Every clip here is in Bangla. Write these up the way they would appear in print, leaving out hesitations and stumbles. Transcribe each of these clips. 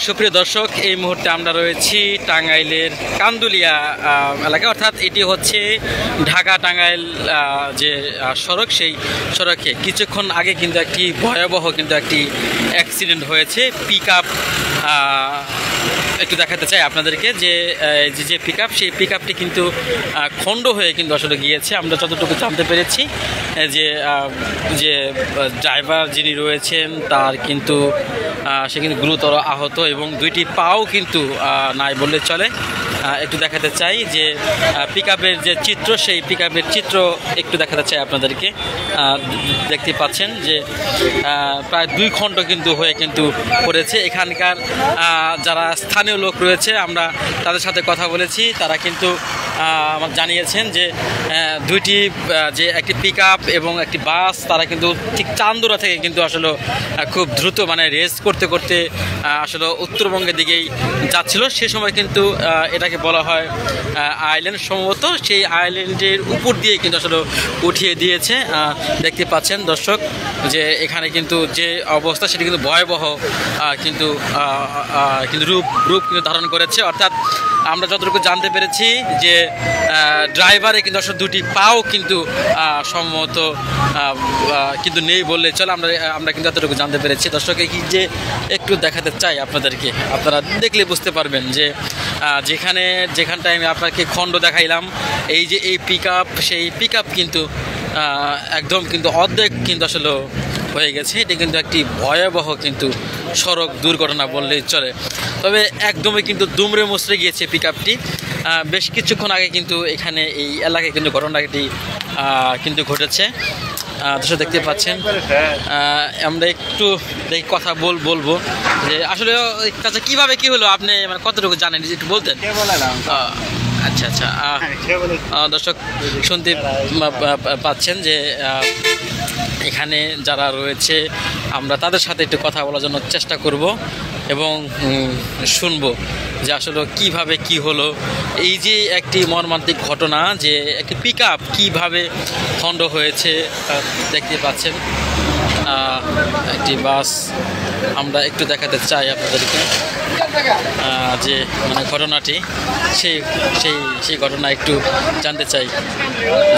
সুপ্রিয় দর্শক, এই মুহূর্তে আমরা রয়েছি টাঙ্গাইলের কান্দুলিয়া এলাকা, অর্থাৎ এটি হচ্ছে ঢাকা টাঙ্গাইল যে সড়ক, সেই সড়কে কিছুক্ষণ আগে কিন্তু একটি ভয়াবহ একটি অ্যাক্সিডেন্ট হয়েছে। পিকআপ একটু দেখাতে চাই আপনাদেরকে যে পিকআপ, সেই পিকআপটি কিন্তু খণ্ড হয়ে কিন্তু আসলে গিয়েছে। আমরা যতটুকু জানতে পেরেছি যে ড্রাইভার যিনি রয়েছেন তার কিন্তু সে কিন্তু গুরুতর আহত এবং দুইটি পাও কিন্তু নাই বললে চলে। একটু দেখাতে চাই যে পিকআপের যে চিত্র, সেই পিকআপের চিত্র একটু দেখাতে চাই আপনাদেরকে। দেখতে পাচ্ছেন যে প্রায় 2 খণ্ড কিন্তু হয়ে কিন্তু পড়েছে। এখানকার যারা স্থানীয় লোক রয়েছে, আমরা তাদের সাথে কথা বলেছি, তারা কিন্তু আমার জানিয়েছেন যে দুইটি যে একটি পিকআপ এবং একটি বাস, তারা কিন্তু ঠিক চান্দুরা থেকে কিন্তু আসলে খুব দ্রুত রেস করতে করতে আসলে উত্তরবঙ্গের দিকেই যাচ্ছিল। সে সময় কিন্তু এটাকে বলা হয় আইল্যান্ড সম্ভবত, সেই আইল্যান্ডের উপর দিয়ে কিন্তু আসলে উঠিয়ে দিয়েছে। দেখতে পাচ্ছেন দর্শক যে এখানে কিন্তু যে অবস্থা সেটি কিন্তু ভয়াবহ কিন্তু রূপ কিন্তু ধারণ করেছে। অর্থাৎ আমরা যতটুকু জানতে পেরেছি যে ড্রাইভারে কিন্তু আসলে দুটি পাও কিন্তু সম্ভবত কিন্তু নেই বললে চলে। আমরা কিন্তু এতটুকু জানতে পেরেছি। দর্শক কি যে একটু দেখাতে চাই আপনাদেরকে, আপনারা দেখলে বুঝতে পারবেন যে যেখানটায় আমি আপনাকে খণ্ড দেখাইলাম, এই যে এই পিকআপ, সেই পিকআপ কিন্তু একদম কিন্তু অর্ধেক কিন্তু আসলে হয়ে গেছে। এটি কিন্তু একটি ভয়াবহ কিন্তু সড়ক দুর্ঘটনা বললেই চলে। তবে একদমই কিন্তু দুমড়ে মুচড়ে গিয়েছে পিকআপটি। বেশ কিছুক্ষণ আগে কিন্তু এখানে এই এলাকায় কিন্তু ঘটনাটি কিন্তু ঘটেছে। দর্শক দেখতে পাচ্ছেন। আমরা একটু কথা বলবো যে আসলে কাছে কিভাবে কি হলো, আপনি কতটুকু জানেন একটু বলতেন? আচ্ছা, দর্শক শুনতে পাচ্ছেন যে এখানে যারা রয়েছে আমরা তাদের সাথে একটু কথা বলার জন্য চেষ্টা করব এবং শুনবো যে আসলে কিভাবে কি হলো। এই যে একটি মর্মান্তিক ঘটনা, যে একটি পিকআপ কিভাবে খণ্ড হয়েছে দেখতে পাচ্ছেন, একটি বাস আমরা একটু দেখাতে চাই আপনাদেরকে যে ঘটনাটি, সেই ঘটনা একটু জানতে চাই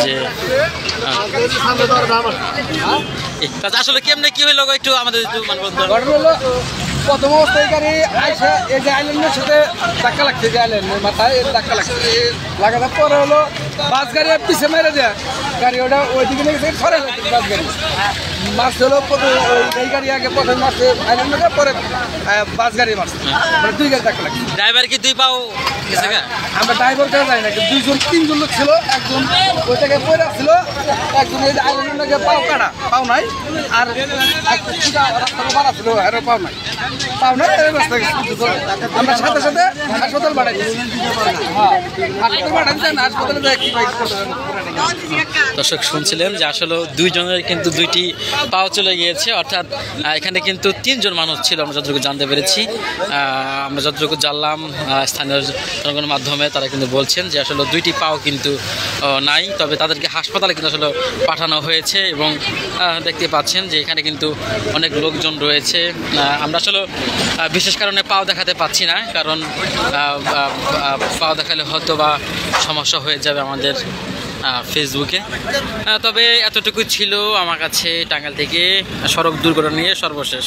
যে আসলে কেমনে কি হইলো একটু আমাদের প্রথম অবস্থায় গাড়ি আইসা এই যে আইল্যান্ডের সাথে ধাক্কা লাগছে, যে আইল্যান্ডের মাথায় ধাক্কা লাগছে, লাগানোর পরে হলো বাস গাড়ি পিছে মেরে দেয় গাড়ি, ওটা ওইদিকে নিয়ে গেছে সরে বাস গাড়ি মারছে হলো। এই গাড়ি আগে প্রথমে মারছে আইল্যান্ডে, পরে বাস গাড়ি মারছে, 2 গাড়ি ধাক্কা লাগছে। ড্রাইভার কি 2 পাও? আমরা ড্রাইভার কেউ যাই না, 2-3 জন লোক ছিল। একজন ওই থেকে পরে আসছিল, একজন এই যে আইল্যান্ডের পাও নাই, আর বাড়া ছিল এরও পাও নাই। আমরা সাথে সাথে হাসপাতাল পাঠাইছি। দর্শক শুনছিলেন যে আসলে 2 জনের কিন্তু 2টি পাও চলে গিয়েছে। অর্থাৎ এখানে কিন্তু 3 জন মানুষ ছিল, আমরা যতটুকু জানতে পেরেছি। আমরা যতটুকু জানলাম স্থানীয় জনগণের মাধ্যমে, তারা কিন্তু বলছেন যে আসলে 2টি পাও কিন্তু নাই, তবে তাদেরকে হাসপাতালে কিন্তু আসলে পাঠানো হয়েছে। এবং দেখতে পাচ্ছেন যে এখানে কিন্তু অনেক লোকজন রয়েছে। আমরা আসলে বিশেষ কারণে পাও দেখাতে পাচ্ছি না, কারণ পাও দেখালে হয়তো বা সমস্যা হয়ে যাবে আমাদের ফেসবুকে। তবে এতটুকু ছিল আমার কাছে টাঙ্গাইল থেকে সড়ক দুর্ঘটনা নিয়ে সর্বশেষ।